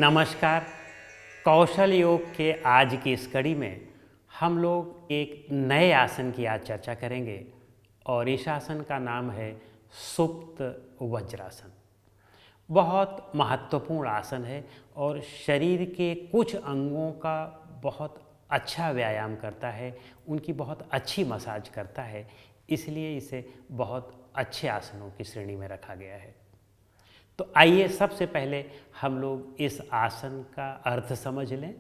नमस्कार। कौशल योग के आज की इस कड़ी में हम लोग एक नए आसन की आज चर्चा करेंगे और इस आसन का नाम है सुप्त वज्रासन। बहुत महत्वपूर्ण आसन है और शरीर के कुछ अंगों का बहुत अच्छा व्यायाम करता है, उनकी बहुत अच्छी मसाज करता है, इसलिए इसे बहुत अच्छे आसनों की श्रेणी में रखा गया है। तो आइए सबसे पहले हम लोग इस आसन का अर्थ समझ लें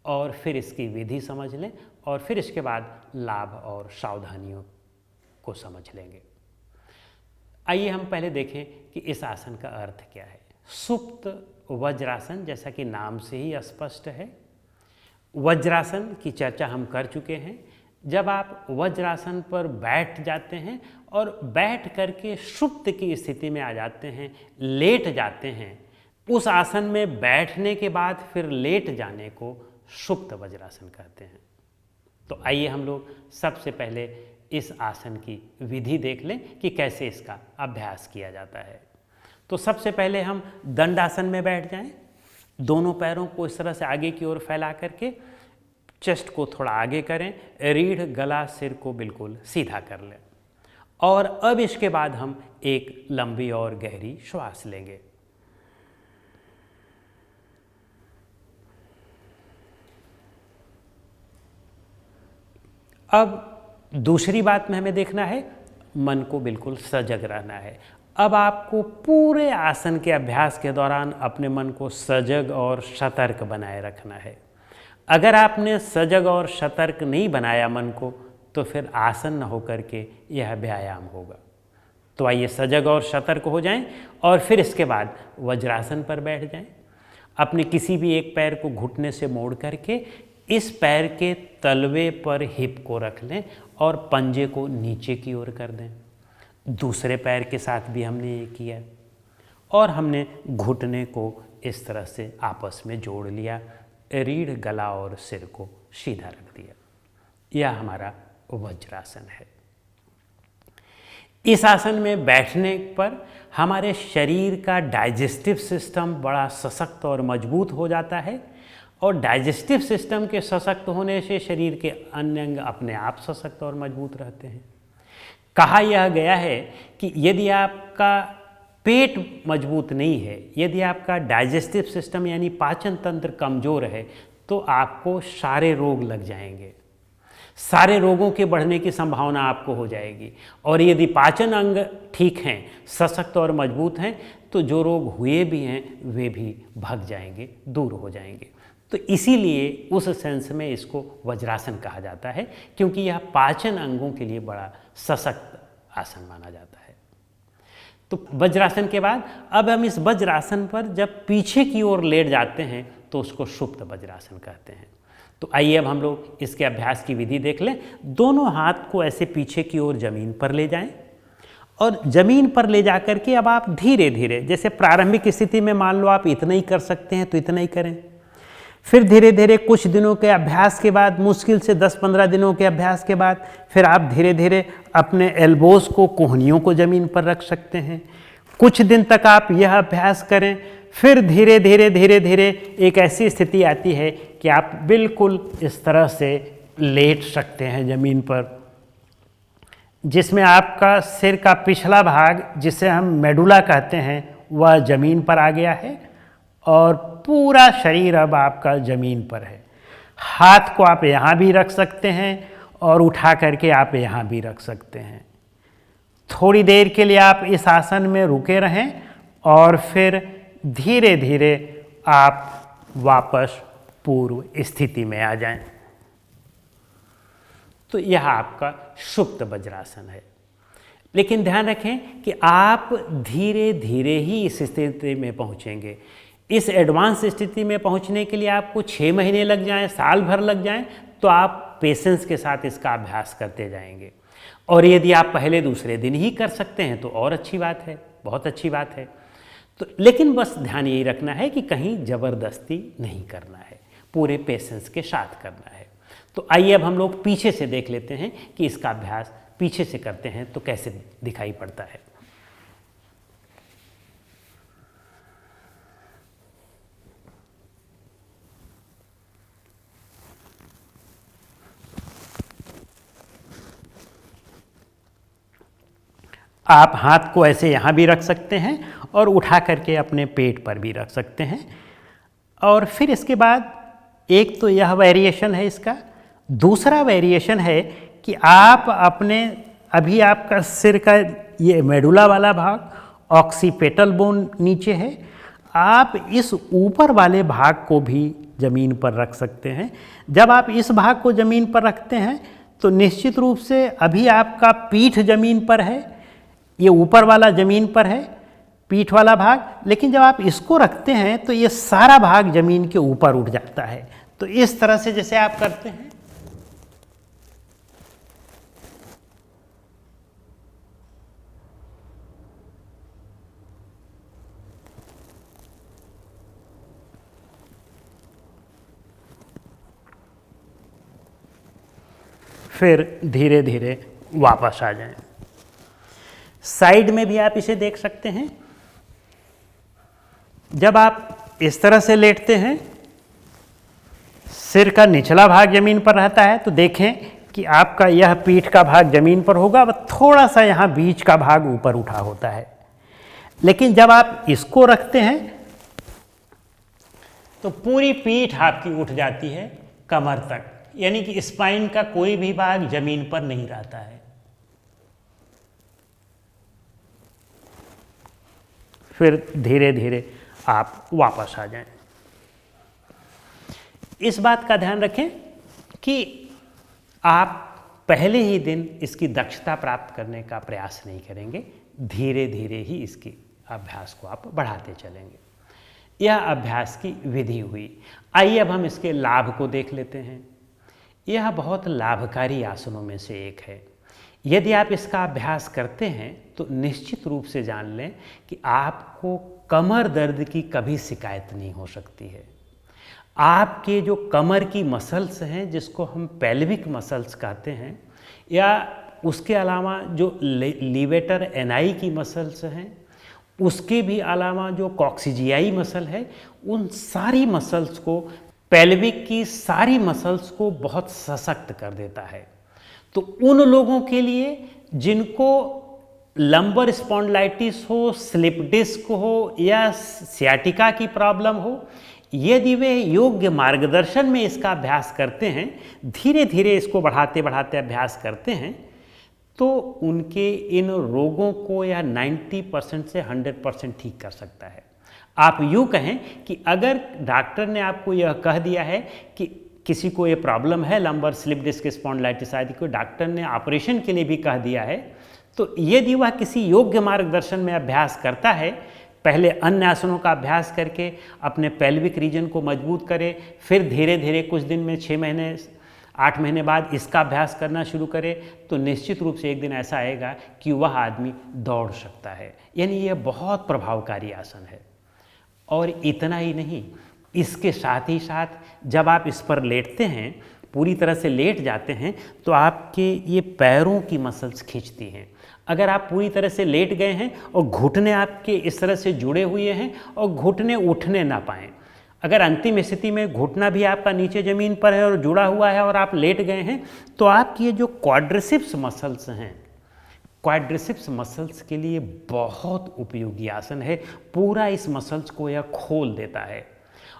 और फिर इसकी विधि समझ लें और फिर इसके बाद लाभ और सावधानियों को समझ लेंगे। आइए हम पहले देखें कि इस आसन का अर्थ क्या है। सुप्त वज्रासन, जैसा कि नाम से ही स्पष्ट है, वज्रासन की चर्चा हम कर चुके हैं। जब आप वज्रासन पर बैठ जाते हैं और बैठ करके सुप्त की स्थिति में आ जाते हैं, लेट जाते हैं, उस आसन में बैठने के बाद फिर लेट जाने को सुप्त वज्रासन कहते हैं। तो आइए हम लोग सबसे पहले इस आसन की विधि देख लें कि कैसे इसका अभ्यास किया जाता है। तो सबसे पहले हम दंडासन में बैठ जाएं, दोनों पैरों को इस तरह से आगे की ओर फैला करके चेस्ट को थोड़ा आगे करें, रीढ़ गला सिर को बिल्कुल सीधा कर लें और अब इसके बाद हम एक लंबी और गहरी श्वास लेंगे। अब दूसरी बात में हमें देखना है, मन को बिल्कुल सजग रहना है। अब आपको पूरे आसन के अभ्यास के दौरान अपने मन को सजग और सतर्क बनाए रखना है। अगर आपने सजग और सतर्क नहीं बनाया मन को, तो फिर आसन न होकर के यह व्यायाम होगा। तो आइए सजग और सतर्क हो जाएं और फिर इसके बाद वज्रासन पर बैठ जाएं। अपने किसी भी एक पैर को घुटने से मोड़ करके इस पैर के तलवे पर हिप को रख लें और पंजे को नीचे की ओर कर दें। दूसरे पैर के साथ भी हमने ये किया और हमने घुटने को इस तरह से आपस में जोड़ लिया, रीढ़ गला और सिर को सीधा रख दिया। यह हमारा वज्रासन है। इस आसन में बैठने पर हमारे शरीर का डाइजेस्टिव सिस्टम बड़ा सशक्त और मजबूत हो जाता है और डाइजेस्टिव सिस्टम के सशक्त होने से शरीर के अन्य अंग अपने आप सशक्त और मजबूत रहते हैं। कहा यह गया है कि यदि आपका पेट मजबूत नहीं है, यदि आपका डाइजेस्टिव सिस्टम यानी पाचन तंत्र कमज़ोर है, तो आपको सारे रोग लग जाएंगे, सारे रोगों के बढ़ने की संभावना आपको हो जाएगी। और यदि पाचन अंग ठीक हैं, सशक्त और मजबूत हैं, तो जो रोग हुए भी हैं वे भी भाग जाएंगे, दूर हो जाएंगे। तो इसीलिए उस सेंस में इसको वज्रासन कहा जाता है, क्योंकि यह पाचन अंगों के लिए बड़ा सशक्त आसन माना जाता है। तो वज्रासन के बाद अब हम इस वज्रासन पर जब पीछे की ओर लेट जाते हैं तो उसको सुप्त वज्रासन कहते हैं। तो आइए अब हम लोग इसके अभ्यास की विधि देख लें। दोनों हाथ को ऐसे पीछे की ओर जमीन पर ले जाएं और जमीन पर ले जा कर के अब आप धीरे धीरे, जैसे प्रारंभिक स्थिति में मान लो आप इतना ही कर सकते हैं तो इतना ही करें। फिर धीरे धीरे कुछ दिनों के अभ्यास के बाद, मुश्किल से 10-15 दिनों के अभ्यास के बाद, फिर आप धीरे धीरे अपने एल्बोज को, कोहनियों को ज़मीन पर रख सकते हैं। कुछ दिन तक आप यह अभ्यास करें, फिर धीरे धीरे एक ऐसी स्थिति आती है कि आप बिल्कुल इस तरह से लेट सकते हैं ज़मीन पर, जिसमें आपका सिर का पिछला भाग, जिसे हम मेडुला कहते हैं, वह ज़मीन पर आ गया है और पूरा शरीर अब आपका ज़मीन पर है। हाथ को आप यहाँ भी रख सकते हैं और उठा करके आप यहाँ भी रख सकते हैं। थोड़ी देर के लिए आप इस आसन में रुके रहें और फिर धीरे धीरे आप वापस पूर्व स्थिति में आ जाएं। तो यह आपका सुप्त वज्रासन है। लेकिन ध्यान रखें कि आप धीरे धीरे ही इस स्थिति में पहुँचेंगे। इस एडवांस स्थिति में पहुंचने के लिए आपको 6 महीने लग जाएं, साल भर लग जाएं, तो आप पेशेंस के साथ इसका अभ्यास करते जाएंगे। और यदि आप पहले दूसरे दिन ही कर सकते हैं तो और अच्छी बात है, बहुत अच्छी बात है। तो लेकिन बस ध्यान यही रखना है कि कहीं ज़बरदस्ती नहीं करना है, पूरे पेशेंस के साथ करना है। तो आइए अब हम लोग पीछे से देख लेते हैं कि इसका अभ्यास पीछे से करते हैं तो कैसे दिखाई पड़ता है। आप हाथ को ऐसे यहाँ भी रख सकते हैं और उठा करके अपने पेट पर भी रख सकते हैं। और फिर इसके बाद एक तो यह वेरिएशन है इसका। दूसरा वेरिएशन है कि आप अपने, अभी आपका सिर का ये मेडुला वाला भाग, ऑक्सीपिटल बोन नीचे है, आप इस ऊपर वाले भाग को भी ज़मीन पर रख सकते हैं। जब आप इस भाग को ज़मीन पर रखते हैं तो निश्चित रूप से अभी आपका पीठ ज़मीन पर है, ये ऊपर वाला ज़मीन पर है, पीठ वाला भाग, लेकिन जब आप इसको रखते हैं तो ये सारा भाग ज़मीन के ऊपर उठ जाता है। तो इस तरह से जैसे आप करते हैं, फिर धीरे धीरे वापस आ जाएं। साइड में भी आप इसे देख सकते हैं। जब आप इस तरह से लेटते हैं, सिर का निचला भाग जमीन पर रहता है, तो देखें कि आपका यह पीठ का भाग जमीन पर होगा, वह थोड़ा सा यहाँ बीच का भाग ऊपर उठा होता है। लेकिन जब आप इसको रखते हैं तो पूरी पीठ आपकी उठ जाती है कमर तक, यानी कि स्पाइन का कोई भी भाग जमीन पर नहीं रहता है। फिर धीरे धीरे आप वापस आ जाएं। इस बात का ध्यान रखें कि आप पहले ही दिन इसकी दक्षता प्राप्त करने का प्रयास नहीं करेंगे, धीरे धीरे ही इसकी अभ्यास को आप बढ़ाते चलेंगे। यह अभ्यास की विधि हुई। आइए अब हम इसके लाभ को देख लेते हैं। यह बहुत लाभकारी आसनों में से एक है। यदि आप इसका अभ्यास करते हैं तो निश्चित रूप से जान लें कि आपको कमर दर्द की कभी शिकायत नहीं हो सकती है। आपके जो कमर की मसल्स हैं, जिसको हम पेल्विक मसल्स कहते हैं, या उसके अलावा जो लीवेटर एनाई की मसल्स हैं, उसके भी अलावा जो कॉक्सिजियाई मसल है, उन सारी मसल्स को, पेल्विक की सारी मसल्स को बहुत सशक्त कर देता है। तो उन लोगों के लिए जिनको लंबर स्पॉन्डिलाइटिस हो, स्लिप डिस्क हो या सियाटिका की प्रॉब्लम हो, यदि वे योग्य मार्गदर्शन में इसका अभ्यास करते हैं, धीरे धीरे इसको बढ़ाते बढ़ाते अभ्यास करते हैं, तो उनके इन रोगों को यह 90% से 100% ठीक कर सकता है। आप यूँ कहें कि अगर डॉक्टर ने आपको यह कह दिया है कि किसी को ये प्रॉब्लम है, लंबर स्लिप डिस्क स्पॉन्डिलाइटिस आदि को, डॉक्टर ने ऑपरेशन के लिए भी कह दिया है, तो यदि वह किसी योग्य मार्गदर्शन में अभ्यास करता है, पहले अन्य आसनों का अभ्यास करके अपने पेल्विक रीजन को मजबूत करे, फिर धीरे धीरे कुछ दिन में 6 महीने 8 महीने बाद इसका अभ्यास करना शुरू करे, तो निश्चित रूप से एक दिन ऐसा आएगा कि वह आदमी दौड़ सकता है। यानी यह बहुत प्रभावकारी आसन है। और इतना ही नहीं, इसके साथ ही साथ जब आप इस पर लेटते हैं, पूरी तरह से लेट जाते हैं, तो आपके ये पैरों की मसल्स खींचती हैं। अगर आप पूरी तरह से लेट गए हैं और घुटने आपके इस तरह से जुड़े हुए हैं और घुटने उठने ना पाएँ, अगर अंतिम स्थिति में घुटना भी आपका नीचे ज़मीन पर है और जुड़ा हुआ है और आप लेट गए हैं, तो आपकी ये जो क्वाड्रिसेप्स मसल्स हैं, क्वाड्रिसेप्स मसल्स के लिए बहुत उपयोगी आसन है। पूरा इस मसल्स को यह खोल देता है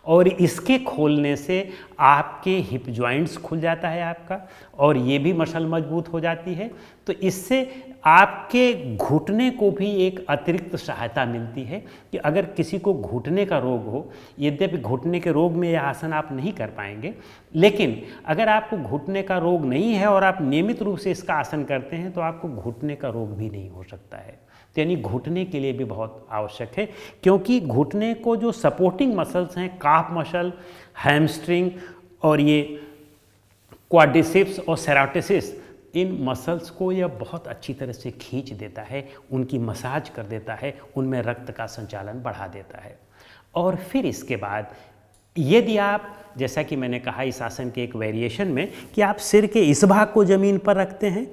और इसके खोलने से आपके हिप जॉइंट्स खुल जाता है आपका, और ये भी मसल मजबूत हो जाती है। तो इससे आपके घुटने को भी एक अतिरिक्त सहायता मिलती है कि अगर किसी को घुटने का रोग हो, यद्यपि घुटने के रोग में यह आसन आप नहीं कर पाएंगे, लेकिन अगर आपको घुटने का रोग नहीं है और आप नियमित रूप से इसका आसन करते हैं, तो आपको घुटने का रोग भी नहीं हो सकता है। तो यानी घुटने के लिए भी बहुत आवश्यक है, क्योंकि घुटने को जो सपोर्टिंग मसल्स हैं, काफ मसल, हैमस्ट्रिंग और ये क्वाड्रिसेप्स और सेराटोसिस, इन मसल्स को यह बहुत अच्छी तरह से खींच देता है, उनकी मसाज कर देता है, उनमें रक्त का संचालन बढ़ा देता है। और फिर इसके बाद यदि आप, जैसा कि मैंने कहा इस आसन के एक वेरिएशन में, कि आप सिर के इस भाग को ज़मीन पर रखते हैं,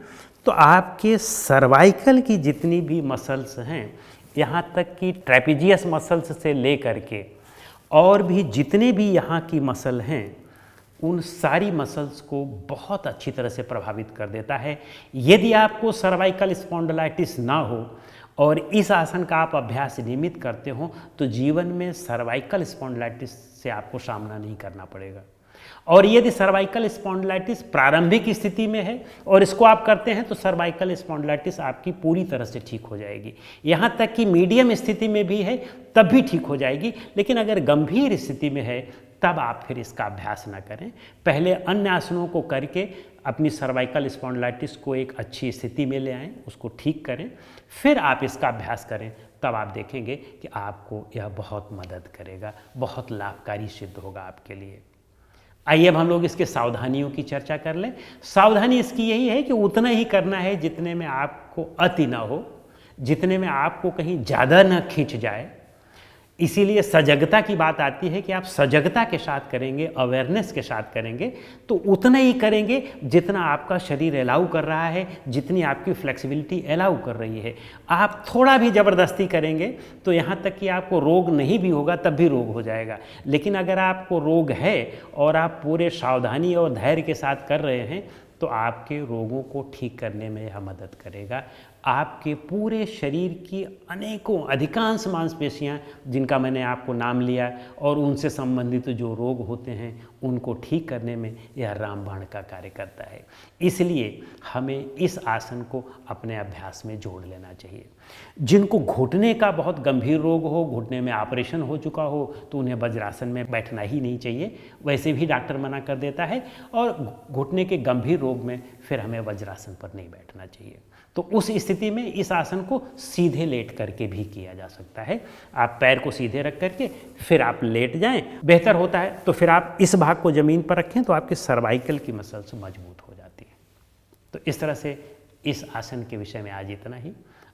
तो आपके सर्वाइकल की जितनी भी मसल्स हैं, यहाँ तक कि ट्रेपीजियस मसल्स से ले करके और भी जितने भी यहाँ की मसल हैं, उन सारी मसल्स को बहुत अच्छी तरह से प्रभावित कर देता है। यदि आपको सर्वाइकल स्पॉन्डिलाइटिस ना हो और इस आसन का आप अभ्यास नियमित करते हो तो जीवन में सर्वाइकल स्पॉन्डिलाइटिस से आपको सामना नहीं करना पड़ेगा। और यदि सर्वाइकल स्पॉन्डिलाइटिस प्रारंभिक स्थिति में है और इसको आप करते हैं तो सर्वाइकल स्पॉन्डिलाइटिस आपकी पूरी तरह से ठीक हो जाएगी। यहाँ तक कि मीडियम स्थिति में भी है तब भी ठीक हो जाएगी। लेकिन अगर गंभीर स्थिति में है तब आप फिर इसका अभ्यास ना करें। पहले अन्य आसनों को करके अपनी सर्वाइकल स्पॉन्डिलाइटिस को एक अच्छी स्थिति में ले आएँ, उसको ठीक करें, फिर आप इसका अभ्यास करें। तब आप देखेंगे कि आपको यह बहुत मदद करेगा, बहुत लाभकारी सिद्ध होगा आपके लिए। आइए अब हम लोग इसके सावधानियों की चर्चा कर लें। सावधानी इसकी यही है कि उतना ही करना है जितने में आपको अति ना हो, जितने में आपको कहीं ज़्यादा ना खींच जाए। इसीलिए सजगता की बात आती है कि आप सजगता के साथ करेंगे, अवेयरनेस के साथ करेंगे तो उतना ही करेंगे जितना आपका शरीर अलाउ कर रहा है, जितनी आपकी फ्लेक्सिबिलिटी अलाउ कर रही है। आप थोड़ा भी ज़बरदस्ती करेंगे तो यहाँ तक कि आपको रोग नहीं भी होगा तब भी रोग हो जाएगा। लेकिन अगर आपको रोग है और आप पूरे सावधानी और धैर्य के साथ कर रहे हैं तो आपके रोगों को ठीक करने में यह मदद करेगा। आपके पूरे शरीर की अनेकों अधिकांश मांसपेशियां जिनका मैंने आपको नाम लिया और उनसे संबंधित जो रोग होते हैं उनको ठीक करने में यह रामबाण का कार्य करता है। इसलिए हमें इस आसन को अपने अभ्यास में जोड़ लेना चाहिए। जिनको घुटने का बहुत गंभीर रोग हो, घुटने में ऑपरेशन हो चुका हो तो उन्हें वज्रासन में बैठना ही नहीं चाहिए, वैसे भी डॉक्टर मना कर देता है। और घुटने के गंभीर रोग में फिर हमें वज्रासन पर नहीं बैठना चाहिए। तो उस स्थिति में इस आसन को सीधे लेट करके भी किया जा सकता है। आप पैर को सीधे रख करके फिर आप लेट जाएं, बेहतर होता है। तो फिर आप इस भाग को ज़मीन पर रखें तो आपकी सर्वाइकल की मसल्स मजबूत हो जाती है। तो इस तरह से इस आसन के विषय में आज इतना ही।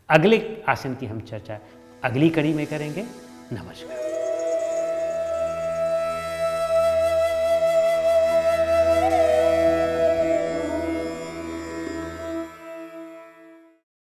अगले आसन की हम चर्चा अगली कड़ी में करेंगे। नमस्कार।